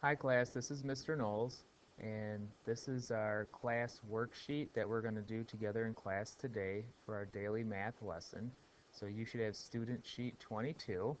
Hi class, this is Mr. Knowles, and this is our class worksheet that we're going to do together in class today for our daily math lesson. So you should have student sheet 22,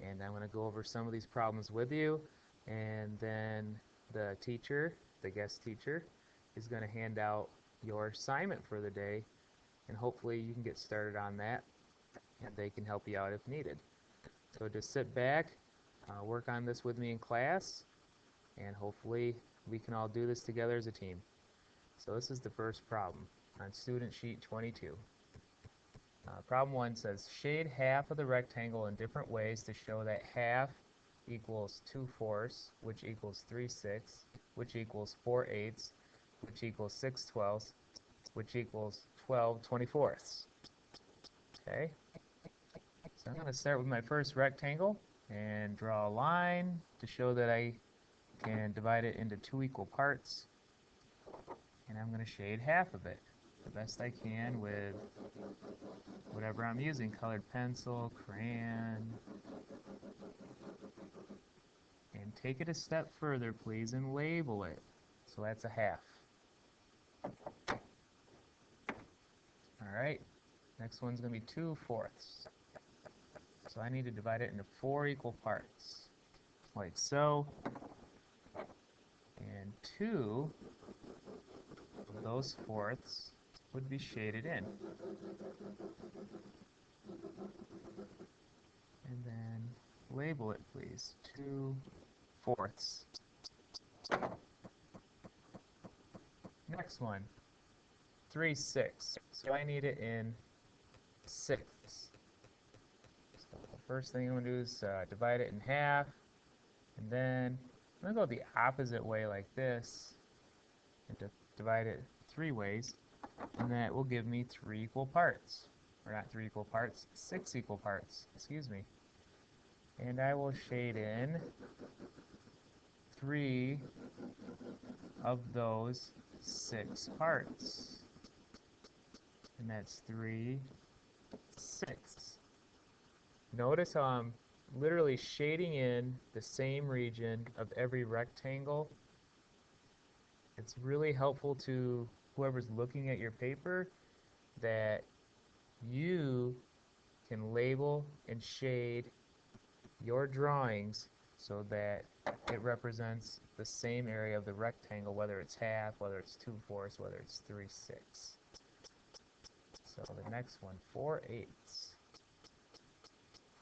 and I'm going to go over some of these problems with you, and then the teacher, the guest teacher, is going to hand out your assignment for the day, and hopefully you can get started on that, and they can help you out if needed. So just sit back, work on this with me in class, and hopefully we can all do this together as a team. So this is the first problem on student sheet 22. Problem 1 says shade half of the rectangle in different ways to show that half equals 2/4, which equals 3/6, which equals 4/8, which equals 6/12, which equals 12/24. Okay, so I'm going to start with my first rectangle and draw a line to show that I can divide it into 2 equal parts, and I'm going to shade half of it the best I can with whatever I'm using, colored pencil, crayon, and take it a step further please and label it. So that's a half. Alright, next one's going to be 2/4. So I need to divide it into 4 equal parts, like so, and 2 of those fourths would be shaded in. And then label it please, 2/4. Next one, 3/6. So I need it in sixths. So the first thing I'm going to do is divide it in half, and then I'm going to go the opposite way like this, and divide it 3 ways, and that will give me 3 equal parts. Or not 3 equal parts, 6 equal parts, excuse me. And I will shade in 3 of those 6 parts. And that's 3, 6. Notice how I'm literally shading in the same region of every rectangle. It's really helpful to whoever's looking at your paper that you can label and shade your drawings so that it represents the same area of the rectangle, whether it's half, whether it's 2/4, whether it's 3/6. So the next one, 4/8.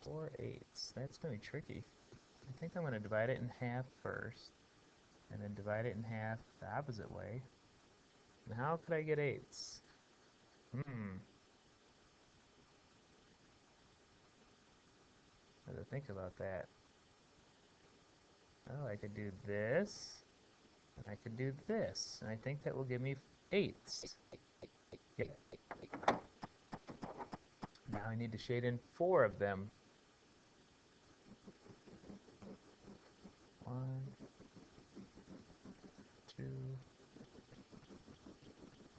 4/8. That's going to be tricky. I think I'm going to divide it in half first, and then divide it in half the opposite way. And how could I get 8s? I have to think about that. Oh, I could do this, and I could do this, and I think that will give me 8s. Yep. Now I need to shade in 4 of them. 1, 2,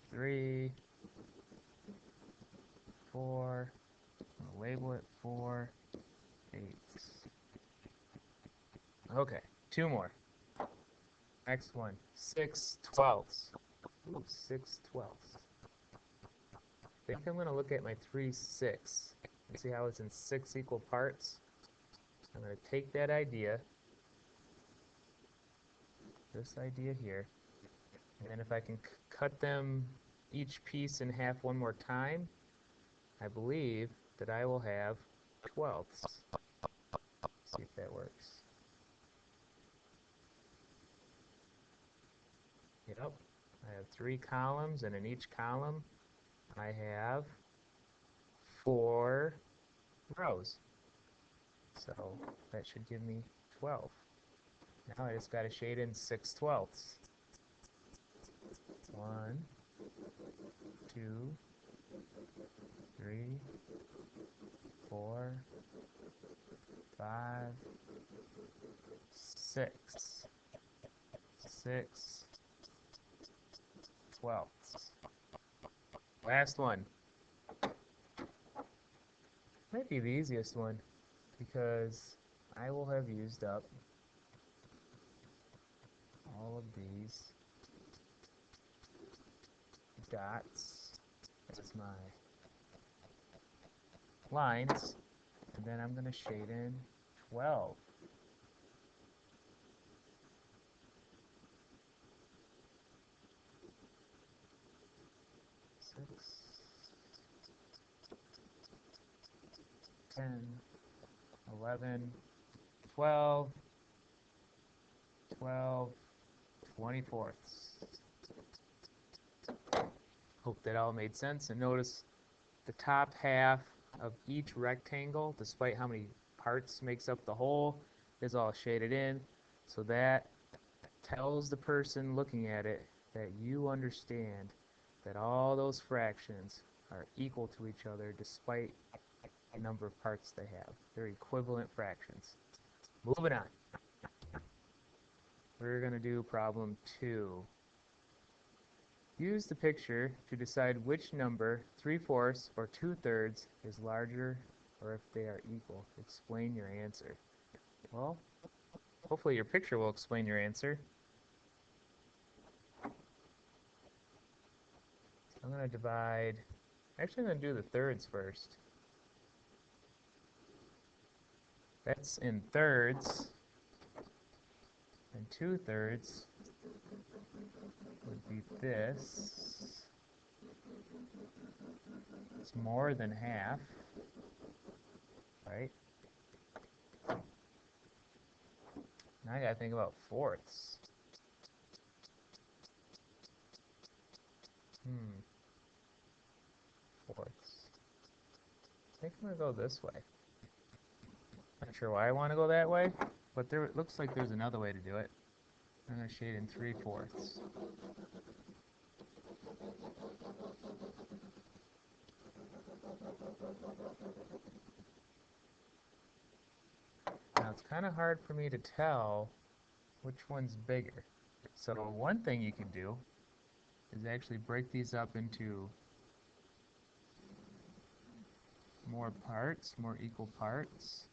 3, 4. I'm going to label it 4/8. Okay, 2 more. Next one, 6/12. Ooh, 6/12. I think I'm going to look at my 3/6 and see how it's in 6 equal parts. I'm going to take that idea, this idea here, and then if I can cut them each piece in half one more time, I believe that I will have 12ths. See if that works. Yep, I have 3 columns, and in each column I have 4 rows. So that should give me 12. Now I just got to shade in 6/12. 1, 2, 3, 4, 5, 6. 6/12. Last one. Might be the easiest one because I will have used up all of these dots as my lines, and then I'm going to shade in 12. Six, 10, 11, 12, 12, 24ths. Hope that all made sense. And notice the top half of each rectangle, despite how many parts makes up the whole, is all shaded in. So that tells the person looking at it that you understand that all those fractions are equal to each other despite the number of parts they have. They're equivalent fractions. Moving on. We're going to do problem 2. Use the picture to decide which number, 3/4 or 2/3, is larger or if they are equal. Explain your answer. Well, hopefully your picture will explain your answer. I'm going to divide, actually I'm going to do the thirds first. That's in thirds, and 2/3 would be this. It's more than half, right? Now I gotta think about fourths. Fourths. I think I'm gonna go this way. Not sure why I want to go that way, but there it looks like there's another way to do it. I'm gonna shade in 3/4. Now it's kind of hard for me to tell which one's bigger. So one thing you can do is actually break these up into more parts, more equal parts.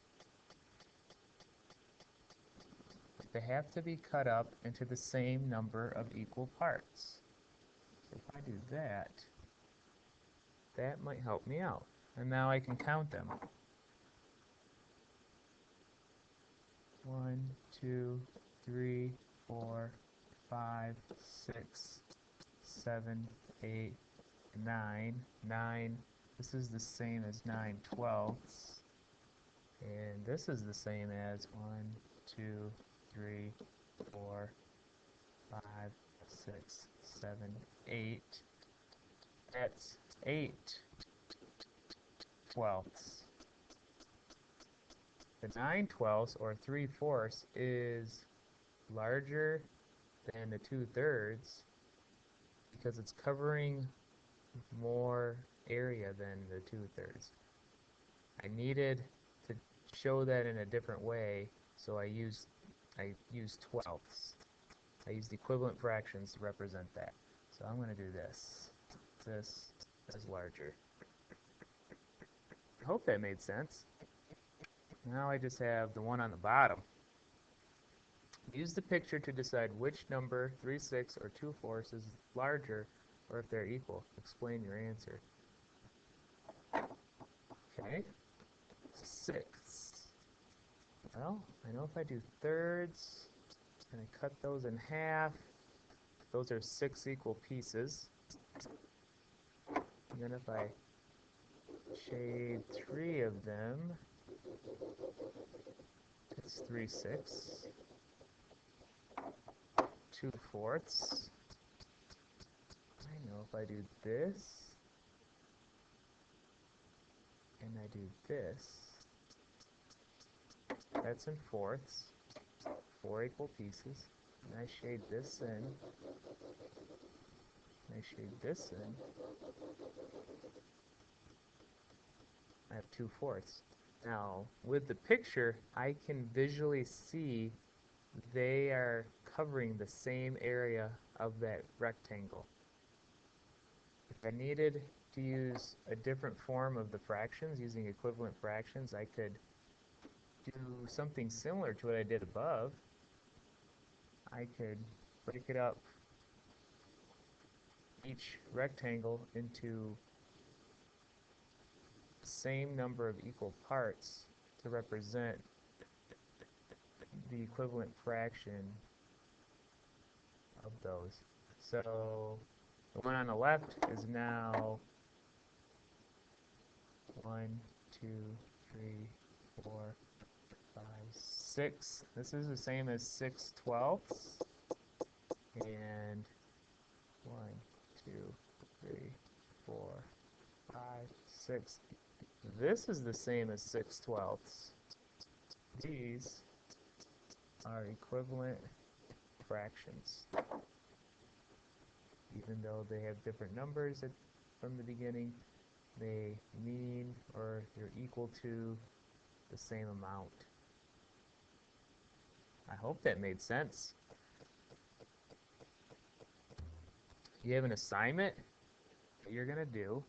They have to be cut up into the same number of equal parts. So if I do that, that might help me out. And now I can count them. 1, 2, 3, 4, 5, 6, 7, 8, 9. 9. This is the same as 9/12. And this is the same as 1, 2, 3, 4, 5, 6, 7, 8. That's 8/12. The 9/12 or 3/4 is larger than the 2/3 because it's covering more area than the 2/3. I needed to show that in a different way, so I used 12ths. I used equivalent fractions to represent that. So I'm going to do this. This is larger. I hope that made sense. Now I just have the one on the bottom. Use the picture to decide which number, 3/6 or 2/4, is larger or if they're equal. Explain your answer. Okay, 6. Well, I know if I do thirds and I cut those in half, those are 6 equal pieces. And then if I shade 3 of them, it's 3/6. 2/4. I know if I do this and I do this, that's in fourths. 4 equal pieces. And I shade this in. And I shade this in. I have 2/4. Now, with the picture, I can visually see they are covering the same area of that rectangle. If I needed to use a different form of the fractions, using equivalent fractions, I could do something similar to what I did above. I could break it up, each rectangle into the same number of equal parts to represent the equivalent fraction of those. So the one on the left is now 1, 2, 3, 4, 5, 6. This is the same as 6/12ths. And 1, 2, 3, 4, 5, 6. This is the same as 6/12ths. These are equivalent fractions. Even though they have different numbers from the beginning, they mean or they're equal to the same amount. I hope that made sense. You have an assignment that you're going to do.